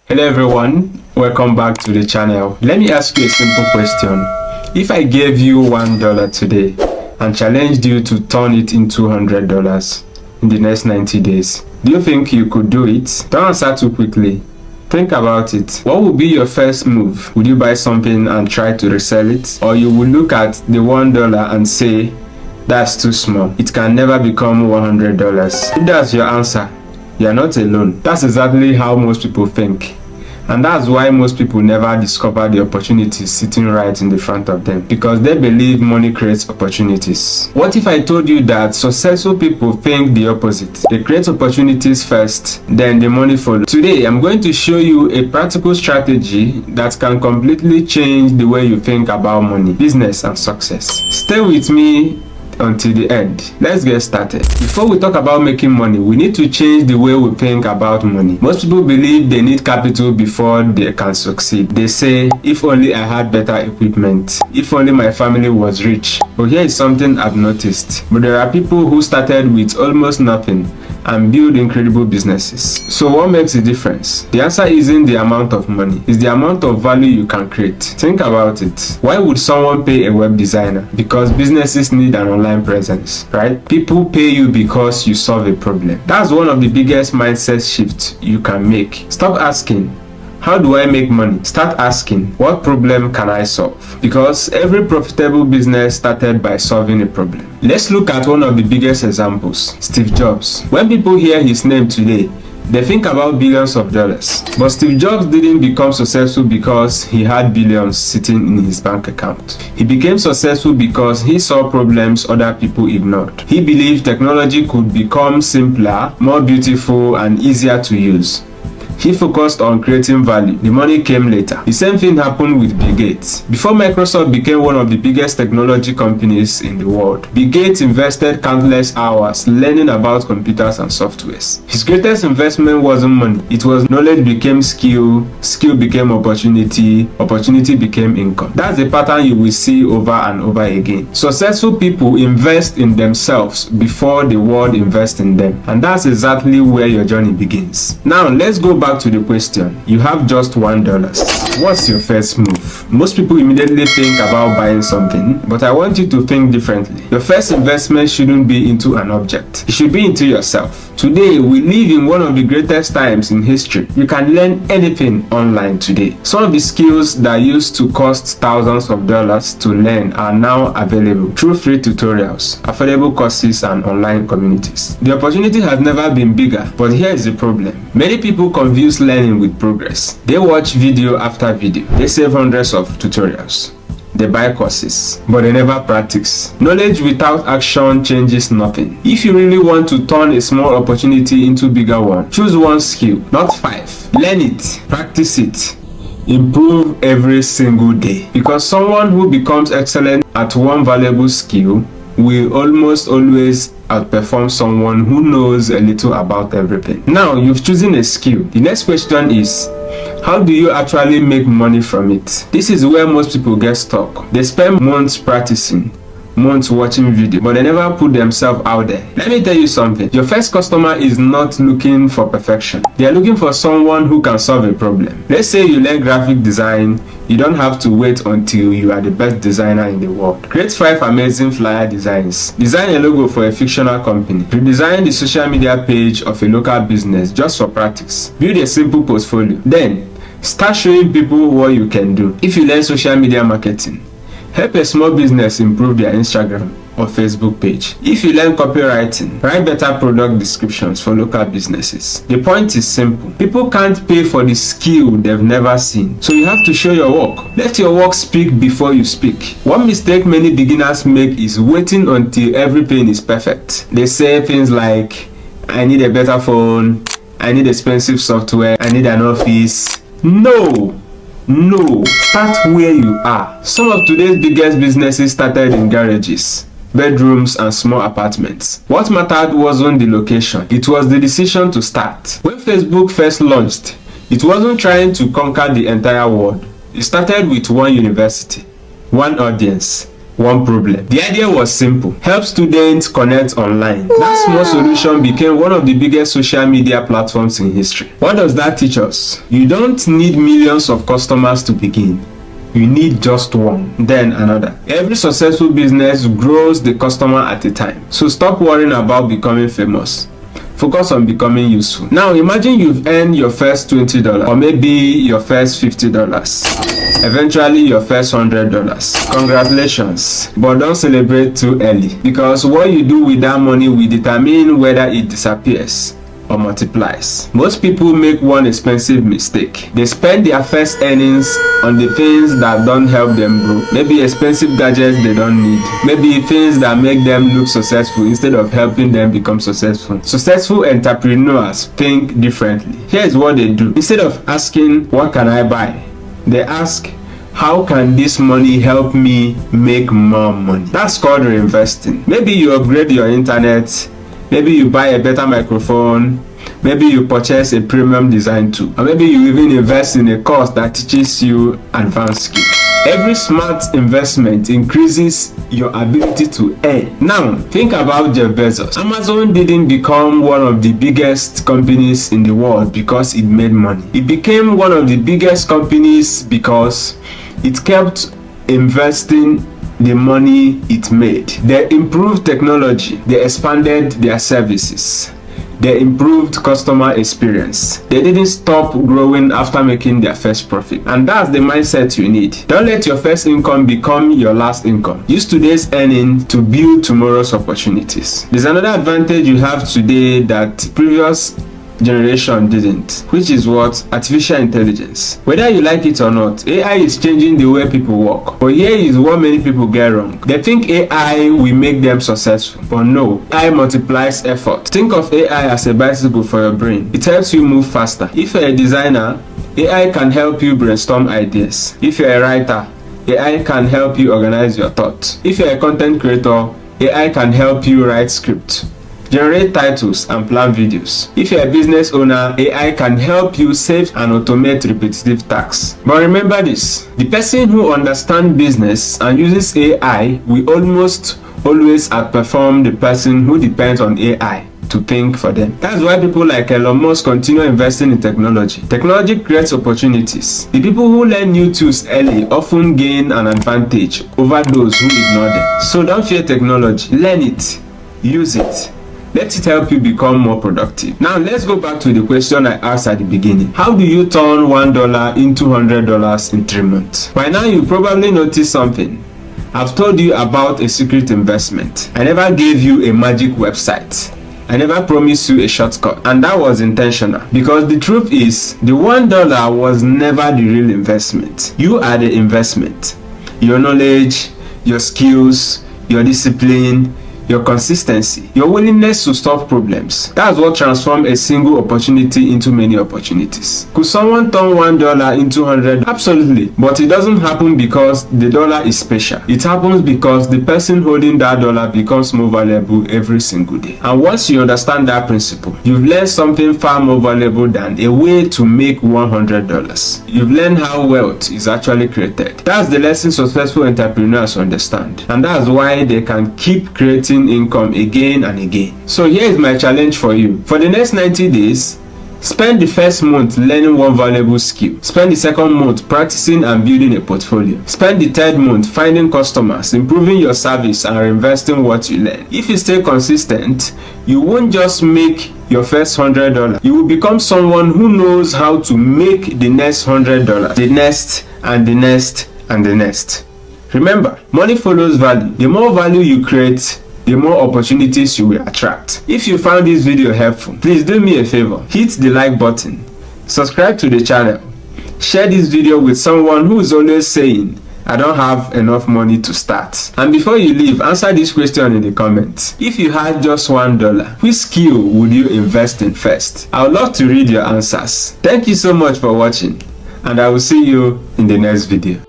Hello everyone, welcome back to the channel. Let me ask you a simple question. If I gave you $1 today and challenged you to turn it into $100 in the next 90 days, do you think you could do it? Don't answer too quickly. Think about it. What would be your first move? Would you buy something and try to resell it? Or you would look at the $1 and say, that's too small. It can never become $100. If that's your answer, you're not alone. That's exactly how most people think. And that's why most people never discover the opportunities sitting right in the front of them, because they believe money creates opportunities. What if I told you that successful people think the opposite? They create opportunities first, then the money follows. Today, I'm going to show you a practical strategy that can completely change the way you think about money, business, and success. Stay with me until the end. Let's get started. Before we talk about making money, we need to change the way we think about money. Most people believe they need capital before they can succeed. They say, if only I had better equipment, if only my family was rich. But here is something I've noticed. But there are people who started with almost nothing and build incredible businesses. So what makes the difference? The answer isn't the amount of money, it's the amount of value you can create. Think about it. Why would someone pay a web designer? Because businesses need an online presence, right? People pay you because you solve a problem. That's one of the biggest mindset shifts you can make. Stop asking, how do I make money? Start asking, what problem can I solve? Because every profitable business started by solving a problem. Let's look at one of the biggest examples, Steve Jobs. When people hear his name today, they think about billions of dollars. But Steve Jobs didn't become successful because he had billions sitting in his bank account. He became successful because he saw problems other people ignored. He believed technology could become simpler, more beautiful, and easier to use. He focused on creating value. The money came later. The same thing happened with Bill Gates. Before Microsoft became one of the biggest technology companies in the world, Bill Gates invested countless hours learning about computers and softwares. His greatest investment wasn't money. It was knowledge became skill, skill became opportunity, opportunity became income. That's the pattern you will see over and over again. Successful people invest in themselves before the world invests in them. And that's exactly where your journey begins. Now, let's go back to the question. You have just $1. What's your first move? Most people immediately think about buying something, but I want you to think differently. Your first investment shouldn't be into an object. It should be into yourself. Today, we live in one of the greatest times in history. You can learn anything online today. Some of the skills that used to cost thousands of dollars to learn are now available through free tutorials, affordable courses, and online communities. The opportunity has never been bigger, but here is the problem. Many people confuse learning with progress. They watch video after video. They save hundreds of tutorials. They buy courses, but they never practice. Knowledge without action changes nothing. If you really want to turn a small opportunity into a bigger one, choose one skill, not 5. Learn it, practice it, improve every single day. Because someone who becomes excellent at one valuable skill will almost always outperform someone who knows a little about everything. Now you've chosen a skill. The next question is, how do you actually make money from it? This is where most people get stuck. They spend months practicing, months watching video, but they never put themselves out there. Let me tell you something. Your first customer is not looking for perfection. They are looking for someone who can solve a problem. Let's say you learn graphic design. You don't have to wait until you are the best designer in the world. Create 5 amazing flyer designs. Design a logo for a fictional company. Redesign the social media page of a local business just for practice. Build a simple portfolio. Then, start showing people what you can do. If you learn social media marketing, help a small business improve their Instagram or Facebook page. If you learn copywriting, write better product descriptions for local businesses. The point is simple. People can't pay for the skill they've never seen. So you have to show your work. Let your work speak before you speak. One mistake many beginners make is waiting until everything is perfect. They say things like, I need a better phone, I need expensive software, I need an office. No, start where you are. Some of today's biggest businesses started in garages, bedrooms, and small apartments. What mattered wasn't the location, it was the decision to start. When Facebook first launched, it wasn't trying to conquer the entire world. It started with one university, one audience, one problem. The idea was simple: help students connect online. That small solution became one of the biggest social media platforms in history. What does that teach us? You don't need millions of customers to begin. You need just one, then another. Every successful business grows the customer at a time. So stop worrying about becoming famous. Focus on becoming useful. Now imagine you've earned your first $20 or maybe your first $50. Eventually your first $100. Congratulations. But don't celebrate too early, because what you do with that money will determine whether it disappears or multiplies. Most people make one expensive mistake. They spend their first earnings on the things that don't help them grow. Maybe expensive gadgets they don't need. Maybe things that make them look successful instead of helping them become successful. Successful entrepreneurs think differently. Here's what they do. Instead of asking, what can I buy? They ask, how can this money help me make more money? That's called reinvesting. Maybe you upgrade your internet. Maybe you buy a better microphone. Maybe you purchase a premium design tool. Or maybe you even invest in a course that teaches you advanced skills. Every smart investment increases your ability to earn. Now, think about Jeff Bezos. Amazon didn't become one of the biggest companies in the world because it made money. It became one of the biggest companies because it kept investing the money it made. They improved technology, they expanded their services, they improved customer experience. They didn't stop growing after making their first profit. And that's the mindset you need. Don't let your first income become your last income. Use today's earning to build tomorrow's opportunities. There's another advantage you have today that previous generation didn't, which is what? Artificial intelligence. Whether you like it or not, AI is changing the way people work. But here is what many people get wrong. They think AI will make them successful, but no. AI multiplies effort. Think of AI as a bicycle for your brain. It helps you move faster. If you're a designer, AI can help you brainstorm ideas. If you're a writer, AI can help you organize your thoughts. If you're a content creator, AI can help you write scripts, generate titles, and plan videos. If you're a business owner, AI can help you save and automate repetitive tasks. But remember this: the person who understands business and uses AI will almost always outperform the person who depends on AI to think for them. That's why people like Elon Musk continue investing in technology. Technology creates opportunities. The people who learn new tools early often gain an advantage over those who ignore them. So don't fear technology. Learn it. Use it. Let it help you become more productive. Now let's go back to the question I asked at the beginning. How do you turn $1 into $100 in 3 months? By now you probably noticed something. I've told you about a secret investment. I never gave you a magic website. I never promised you a shortcut, and that was intentional, because the truth is the $1 was never the real investment. You are the investment. Your knowledge, your skills, your discipline, your consistency, your willingness to solve problems. That's what transforms a single opportunity into many opportunities. Could someone turn $1 into 100? Absolutely. But it doesn't happen because the dollar is special. It happens because the person holding that dollar becomes more valuable every single day. And once you understand that principle, you've learned something far more valuable than a way to make $100. You've learned how wealth is actually created. That's the lesson successful entrepreneurs understand. And that's why they can keep creating income again and again. So here is my challenge for you. For the next 90 days, spend the first month learning one valuable skill. Spend the second month practicing and building a portfolio. Spend the third month finding customers, improving your service, and reinvesting what you learn. If you stay consistent, you won't just make your first $100. You will become someone who knows how to make the next $100, the next, and the next, and the next. Remember, money follows value. The more value you create, the more opportunities you will attract. If you found this video helpful, please do me a favor. Hit the like button, subscribe to the channel, share this video with someone who is always saying, I don't have enough money to start. And before you leave, answer this question in the comments. If you had just $1, which skill would you invest in first? I would love to read your answers. Thank you so much for watching, and I will see you in the next video.